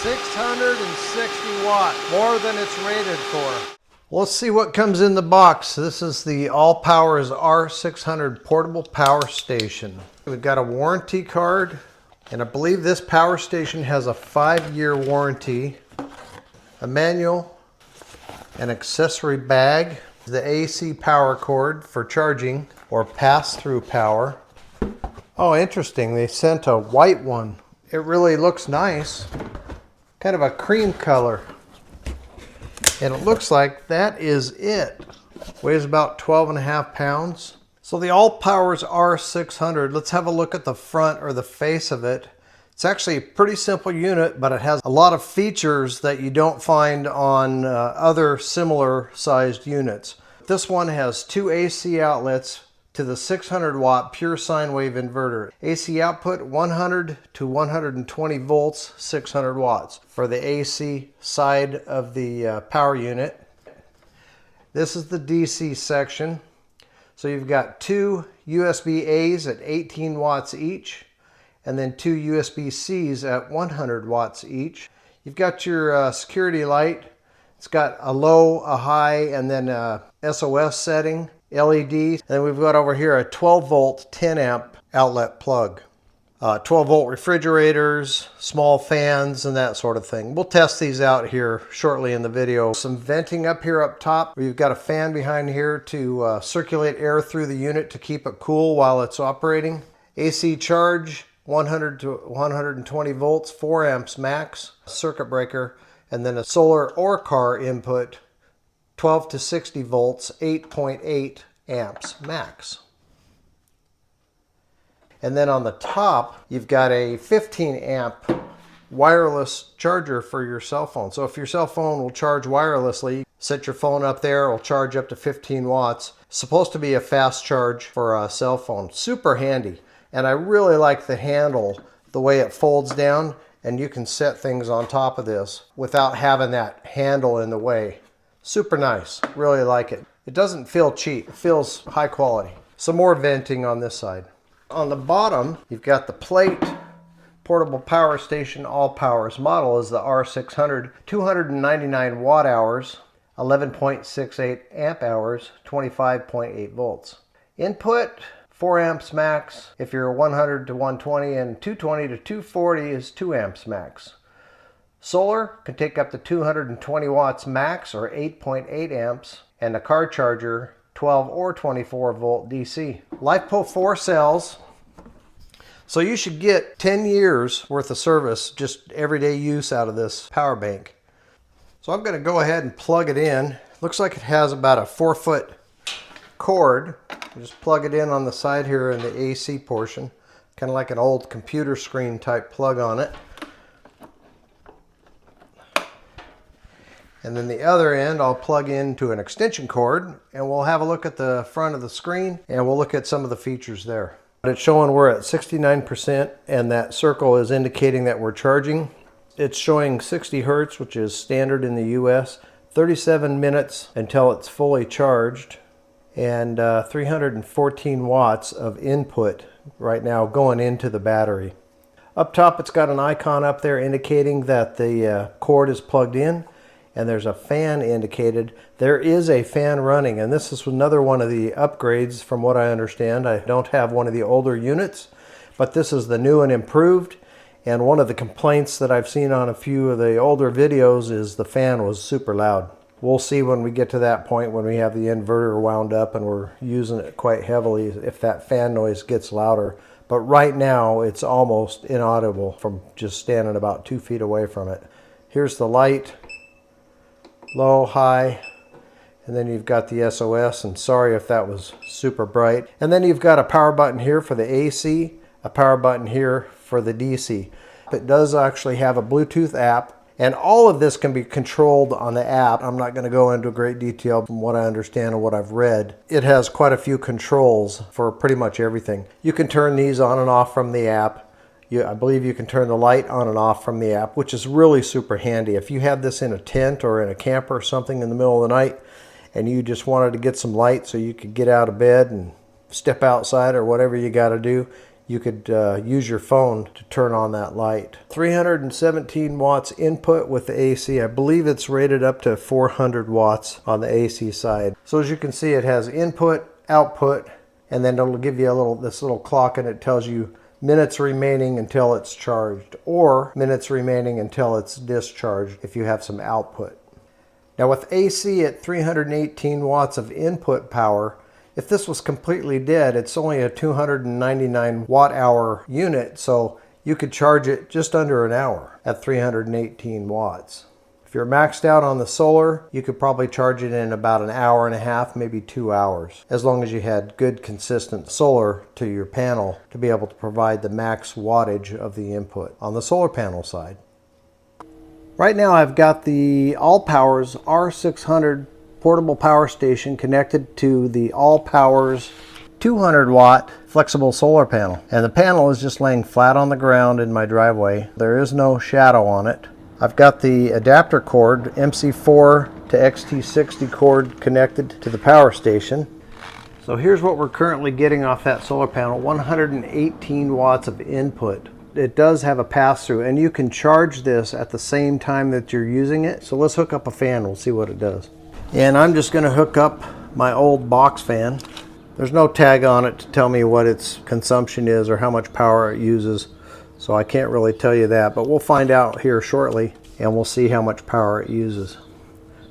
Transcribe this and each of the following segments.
660 watt, more than it's rated for. Let's see what comes in the box. This is the AllPowers R600 portable power station. We've got a warranty card, and I believe this power station has a 5-year warranty, a manual, an accessory bag, the AC power cord for charging or pass-through power. Oh, interesting, they sent a white one. It really looks nice, kind of a cream color. And it looks like that is it. Weighs about 12.5 pounds. So the AllPowers R600, let's have a look at the front or the face of it. It's actually a pretty simple unit, but it has a lot of features that you don't find on other similar sized units. This one has 2 AC outlets to the 600 watt pure sine wave inverter. AC output 100 to 120 volts, 600 watts for the AC side of the power unit. This is the DC section. So you've got 2 USB-A's at 18 watts each, and then 2 USB-C's at 100 watts each. You've got your security light. It's got a low, a high, and then a SOS setting. LED, and then we've got over here a 12 volt 10 amp outlet plug. 12 volt refrigerators, small fans, and that sort of thing. We'll test these out here shortly in the video. Some venting up here up top. We've got a fan behind here to circulate air through the unit to keep it cool while it's operating. AC charge 100 to 120 volts, 4 amps max, circuit breaker, and then a solar or car input 12 to 60 volts, 8.8 amps max. And then on the top, you've got a 15 amp wireless charger for your cell phone. So if your cell phone will charge wirelessly, set your phone up there, it'll charge up to 15 watts. It's supposed to be a fast charge for a cell phone. Super handy. And I really like the handle, the way it folds down, and you can set things on top of this without having that handle in the way. Super nice, really like it. It doesn't feel cheap, it feels high quality. Some more venting on this side. On the bottom, you've got the plate. Portable power station AllPowers model is the R600, 299 watt hours, 11.68 amp hours, 25.8 volts. Input, 4 amps max. If you're 100 to 120 and 220 to 240 is 2 amps max. Solar can take up to 220 watts max or 8.8 amps, and a car charger 12 or 24 volt DC. LiFePO 4 cells, so you should get 10 years worth of service, just everyday use out of this power bank. So I'm going to go ahead and plug it in. Looks like it has about a 4-foot cord. You just plug it in on the side here in the AC portion, kind of like an old computer screen type plug on it. And then the other end I'll plug into an extension cord, and we'll have a look at the front of the screen and we'll look at some of the features there. But it's showing we're at 69%, and that circle is indicating that we're charging. It's showing 60 Hertz, which is standard in the US, 37 minutes until it's fully charged, and 314 watts of input right now going into the battery. Up top it's got an icon up there indicating that the cord is plugged in, and there's a fan indicated. There is a fan running, and this is another one of the upgrades from what I understand. I don't have one of the older units, but this is the new and improved, and one of the complaints that I've seen on a few of the older videos is the fan was super loud. We'll see when we get to that point, when we have the inverter wound up and we're using it quite heavily, if that fan noise gets louder. But right now it's almost inaudible from just standing about 2 feet away from it. Here's the light. Low, high, and then you've got the SOS, and sorry if that was super bright. And then you've got a power button here for the AC, a power button here for the DC. It does actually have a Bluetooth app, and all of this can be controlled on the app. I'm not going to go into great detail from what I understand and what I've read. It has quite a few controls for pretty much everything. You can turn these on and off from the app. I believe you can turn the light on and off from the app, which is really super handy. If you have this in a tent or in a camper or something in the middle of the night and you just wanted to get some light so you could get out of bed and step outside or whatever you got to do, you could use your phone to turn on that light. 317 watts input with the AC. I believe it's rated up to 400 watts on the AC side. So as you can see, it has input, output, and then it'll give you this little clock, and it tells you minutes remaining until it's charged, or minutes remaining until it's discharged if you have some output. Now with AC at 318 watts of input power, if this was completely dead, it's only a 299 watt hour unit, so you could charge it just under an hour at 318 watts. If you're maxed out on the solar, you could probably charge it in about an hour and a half, maybe 2 hours, as long as you had good consistent solar to your panel to be able to provide the max wattage of the input on the solar panel side. Right now I've got the Allpowers R600 portable power station connected to the Allpowers 200 watt flexible solar panel. And the panel is just laying flat on the ground in my driveway. There is no shadow on it. I've got the adapter cord, MC4 to XT60 cord, connected to the power station. So here's what we're currently getting off that solar panel, 118 watts of input. It does have a pass-through, and you can charge this at the same time that you're using it. So let's hook up a fan, we'll see what it does. And I'm just going to hook up my old box fan. There's no tag on it to tell me what its consumption is or how much power it uses. So I can't really tell you that, but we'll find out here shortly, and we'll see how much power it uses.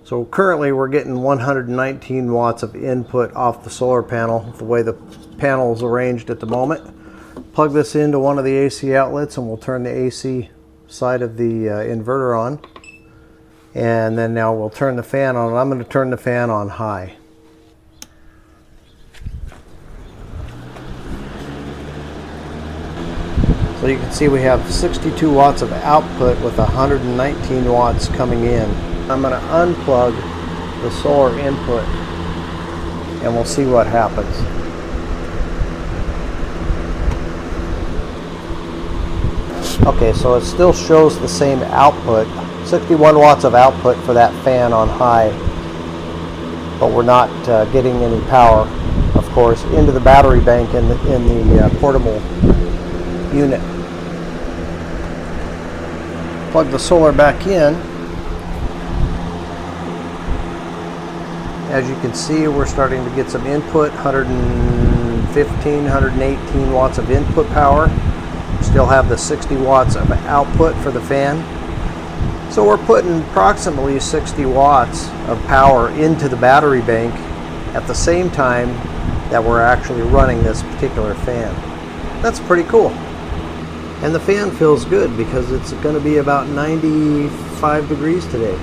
So currently we're getting 119 watts of input off the solar panel, the way the panel is arranged at the moment. Plug this into one of the AC outlets, and we'll turn the AC side of the inverter on. And then now we'll turn the fan on. I'm going to turn the fan on high. So you can see we have 62 watts of output with 119 watts coming in. I'm going to unplug the solar input and we'll see what happens. Okay, so it still shows the same output, 61 watts of output for that fan on high, but we're not getting any power, of course, into the battery bank in the portable unit. Plug the solar back in. As you can see, we're starting to get some input, 115, 118 watts of input power. Still have the 60 watts of output for the fan. So we're putting approximately 60 watts of power into the battery bank at the same time that we're actually running this particular fan. That's pretty cool. And the fan feels good because it's going to be about 95 degrees today.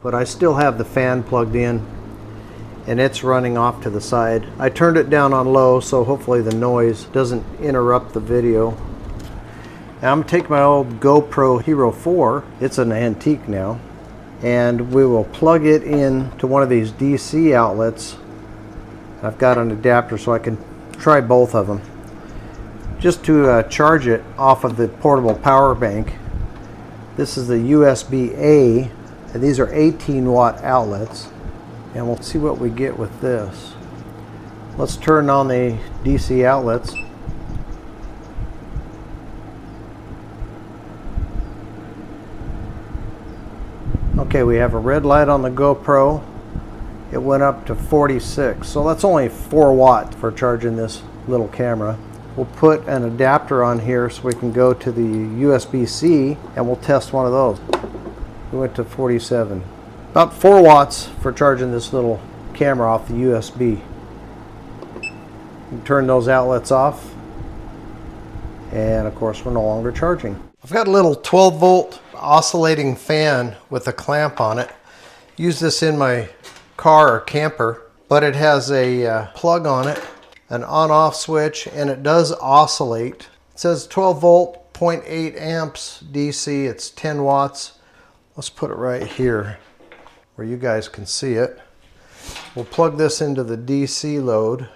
But I still have the fan plugged in and it's running off to the side. I turned it down on low, so hopefully the noise doesn't interrupt the video. Now I'm going to take my old GoPro Hero 4, it's an antique now, and we will plug it in to one of these DC outlets. I've got an adapter so I can try both of them. Just to charge it off of the portable power bank. This is the USB-A, and these are 18 watt outlets. And we'll see what we get with this. Let's turn on the DC outlets. Okay, we have a red light on the GoPro. It went up to 46, so that's only 4 watts for charging this little camera. We'll put an adapter on here so we can go to the USB-C and we'll test one of those. We went to 47. About 4 watts for charging this little camera off the USB. You turn those outlets off, and of course we're no longer charging. I've got a little 12 volt oscillating fan with a clamp on it. Use this in my car or camper, but it has a plug on it, an on-off switch, and it does oscillate. It says 12 volt, 0.8 amps DC, it's 10 watts. Let's put it right here where you guys can see it. We'll plug this into the DC load.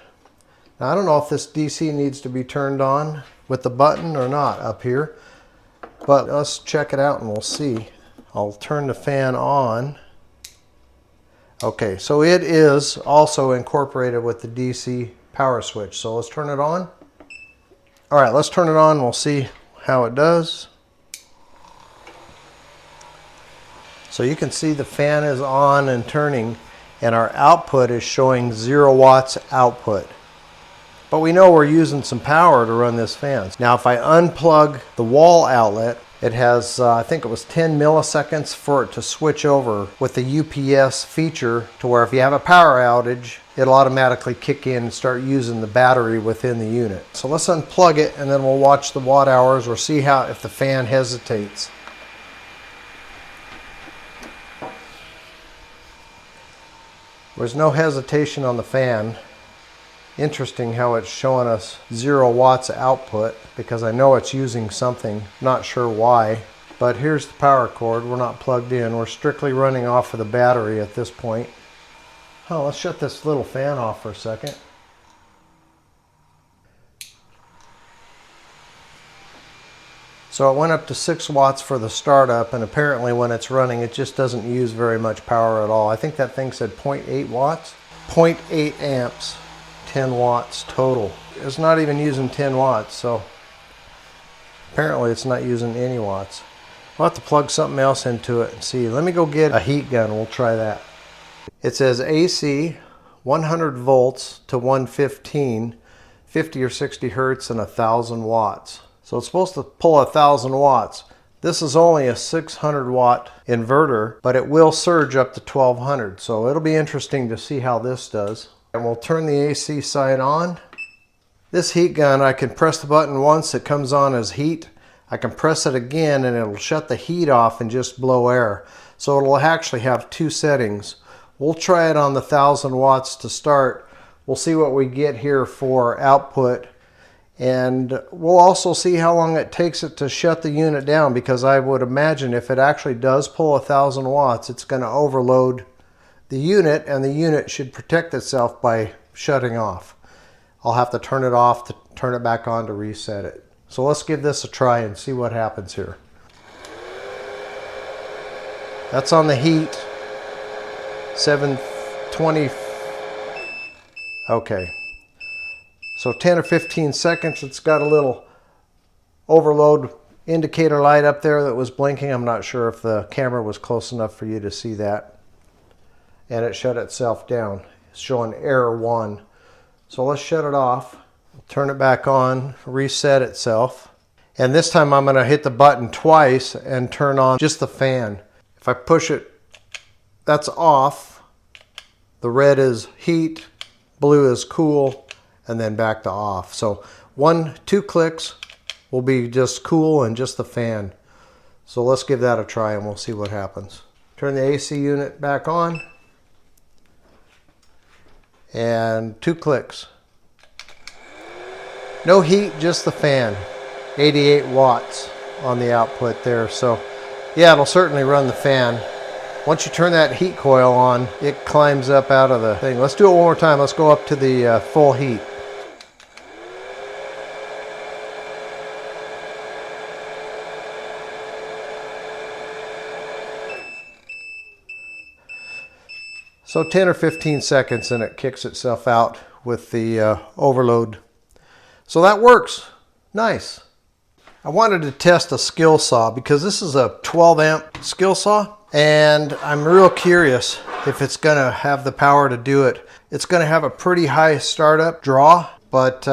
Now I don't know if this DC needs to be turned on with the button or not up here, but let's check it out and we'll see. I'll turn the fan on. Okay, so it is also incorporated with the DC power switch. So let's turn it on. All right, let's turn it on. We'll see how it does. So you can see the fan is on and turning, and our output is showing 0 watts output. But we know we're using some power to run this fan. Now if I unplug the wall outlet, it has, I think it was 10 milliseconds for it to switch over with the UPS feature to where if you have a power outage, it'll automatically kick in and start using the battery within the unit. So let's unplug it and then we'll watch the watt hours or see how if the fan hesitates. There's no hesitation on the fan. Interesting how it's showing us 0 watts output because I know it's using something, not sure why. But here's the power cord. We're not plugged in. We're strictly running off of the battery at this point. Oh, let's shut this little fan off for a second. So it went up to 6 watts for the startup, and apparently when it's running it just doesn't use very much power at all. I think that thing said 0.8 watts. 0.8 amps. 10 watts total. It's not even using 10 watts, so apparently it's not using any watts. We'll have to plug something else into it and see. Let me go get a heat gun. We'll try that. It says AC 100 volts to 115, 50 or 60 hertz and 1,000 watts. So it's supposed to pull 1,000 watts. This is only a 600 watt inverter, but it will surge up to 1,200. So it'll be interesting to see how this does. And we'll turn the AC side on. This heat gun, I can press the button once, it comes on as heat. I can press it again and it'll shut the heat off and just blow air. So it'll actually have 2 settings. We'll try it on the 1,000 watts to start. We'll see what we get here for output. And we'll also see how long it takes it to shut the unit down, because I would imagine if it actually does pull 1,000 watts, it's going to overload the unit, and the unit should protect itself by shutting off. I'll have to turn it off to turn it back on to reset it. So let's give this a try and see what happens here. That's on the heat. 720. Okay. So 10 or 15 seconds, it's got a little overload indicator light up there that was blinking. I'm not sure if the camera was close enough for you to see that. And it shut itself down. It's showing error 1. So let's shut it off, turn it back on, reset itself. And this time I'm going to hit the button twice and turn on just the fan. If I push it, that's off. The red is heat, blue is cool, and then back to off. So 1-2 clicks will be just cool and just the fan. So let's give that a try and we'll see what happens. Turn the AC unit back on. And 2 clicks. No heat, just the fan. 88 watts on the output there. So yeah, it'll certainly run the fan. Once you turn that heat coil on, it climbs up out of the thing. Let's do it one more time. Let's go up to the full heat. So 10 or 15 seconds and it kicks itself out with the overload. So that works. Nice. I wanted to test a skill saw because this is a 12 amp skill saw and I'm real curious if it's going to have the power to do it. It's going to have a pretty high startup draw, but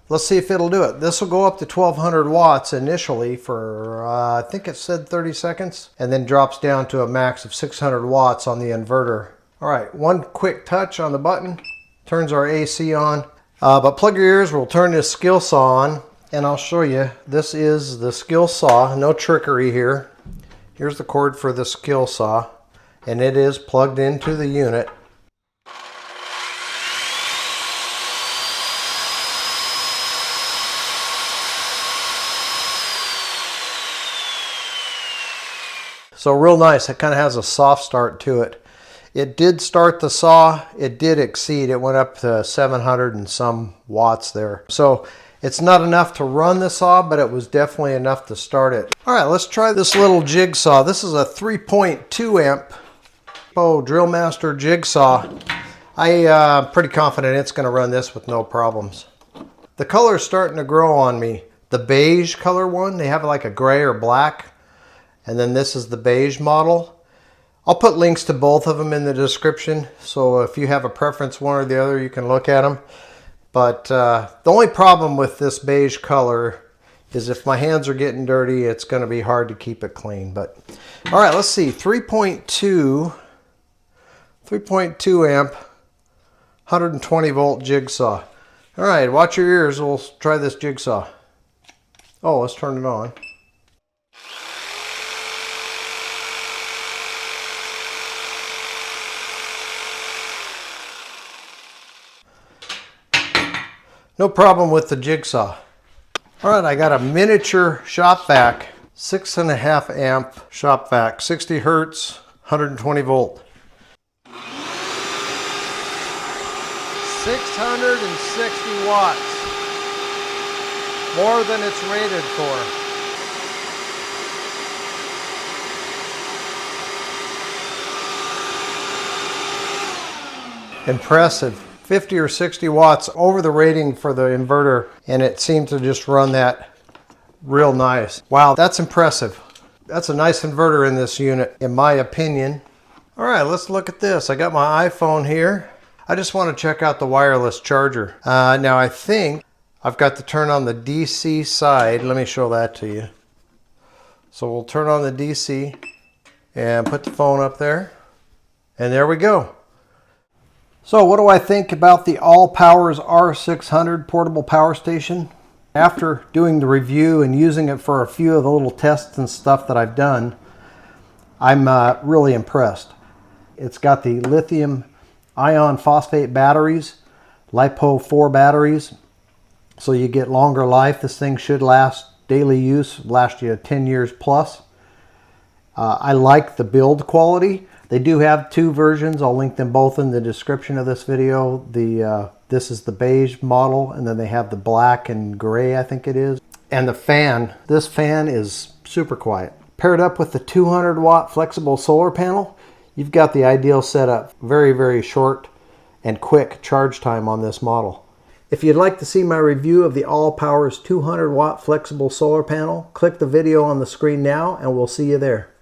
let's see if it'll do it. This will go up to 1,200 watts initially for, I think it said 30 seconds, and then drops down to a max of 600 watts on the inverter. All right, one quick touch on the button turns our AC on. But plug your ears, we'll turn this skill saw on and I'll show you. This is the skill saw, no trickery here. Here's the cord for the skill saw and it is plugged into the unit. So real nice, it kind of has a soft start to it. It did start the saw, it did exceed, it went up to 700 and some watts there. So it's not enough to run the saw, but it was definitely enough to start it. All right, let's try this little jigsaw. This is a 3.2 amp Drill Master jigsaw. I'm pretty confident it's gonna run this with no problems. The color is starting to grow on me. The beige color one, they have like a gray or black. And then this is the beige model. I'll put links to both of them in the description. So if you have a preference one or the other, you can look at them. But the only problem with this beige color is if my hands are getting dirty, it's going to be hard to keep it clean. But all right, let's see. 3.2 amp, 120 volt jigsaw. All right, watch your ears. We'll try this jigsaw. Oh, let's turn it on. No problem with the jigsaw. All right, I got a miniature shop vac, 6.5 amp shop vac, 60 hertz, 120 volt. 660 watts, more than it's rated for. Impressive. 50 or 60 watts over the rating for the inverter, and it seemed to just run that real nice. Wow, that's impressive. That's a nice inverter in this unit, in my opinion. All right, let's look at this. I got my iPhone here. I just want to check out the wireless charger. Now I think I've got to turn on the DC side. Let me show that to you. So we'll turn on the DC and put the phone up there, and there we go. So what do I think about the AllPowers R600 portable power station? After doing the review and using it for a few of the little tests and stuff that I've done, I'm really impressed. It's got the lithium ion phosphate batteries, LiPo 4 batteries, so you get longer life. This thing should last daily use, last you 10 years plus. I like the build quality. They do have two versions. I'll link them both in the description of this video. This is the beige model, and then they have the black and gray, I think it is. And the fan, this fan is super quiet. Paired up with the 200 watt flexible solar panel, you've got the ideal setup. Very, very short and quick charge time on this model. If you'd like to see my review of the AllPowers 200 watt flexible solar panel, click the video on the screen now and we'll see you there.